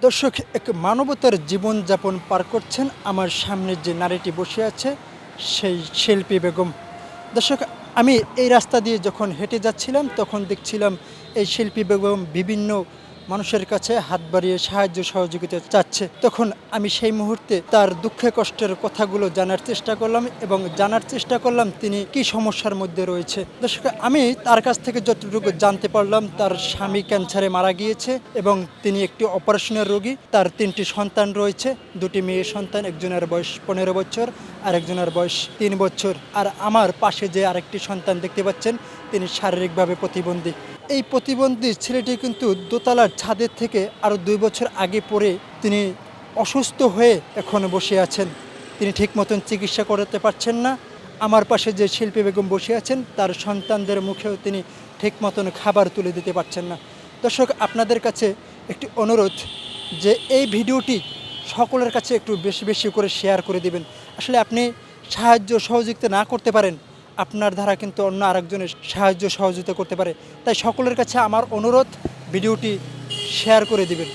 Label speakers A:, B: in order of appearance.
A: দর্শক, এক মানবতার জীবনযাপন পার করছেন আমার সামনে যে নারীটি বসে আছে সেই শিল্পী বেগম। দর্শক, আমি এই রাস্তা দিয়ে যখন হেঁটে যাচ্ছিলাম তখন দেখছিলাম এই শিল্পী বেগম বিভিন্ন মানুষের কাছে হাত বাড়িয়ে সাহায্য সহযোগিতা চাচ্ছে। তখন আমি সেই মুহূর্তে তার দুঃখে কষ্টের কথাগুলো জানার চেষ্টা করলাম এবং জানার চেষ্টা করলাম তিনি কি সমস্যার মধ্যে রয়েছে। দর্শক, আমি তার কাছ থেকে যতটুকু জানতে পারলাম তার স্বামী ক্যান্সারে মারা গিয়েছে এবং তিনি একটি অপারেশনের রোগী। তার ৩টি সন্তান রয়েছে, ২টি মেয়ে সন্তান, একজনের বয়স ১৫ বছর আর একজনের বয়স ৩ বছর। আর আমার পাশে যে আরেকটি সন্তান দেখতে পাচ্ছেন তিনি শারীরিকভাবে প্রতিবন্ধী। এই প্রতিবন্ধী ছেলেটি কিন্তু দোতলার ছাদের থেকে আরও ২ বছর আগে পড়ে তিনি অসুস্থ হয়ে এখন বসে আছেন। তিনি ঠিক মতন চিকিৎসা করাতে পারছেন না। আমার পাশে যে শিল্পী বেগম বসে আছেন তার সন্তানদের মুখেও তিনি ঠিক মতন খাবার তুলে দিতে পারছেন না। দর্শক, আপনাদের কাছে একটি অনুরোধ যে এই ভিডিওটি সকলের কাছে একটু বেশি বেশি করে শেয়ার করে দিবেন। আসলে আপনি সাহায্য সহযোগিতা না করতে পারেন, আপনার দ্বারা কিন্তু অন্য আরেকজনের সাহায্য সহযোগিতা করতে পারে। তাই সকলের কাছে আমার অনুরোধ, ভিডিওটি শেয়ার করে দিবেন।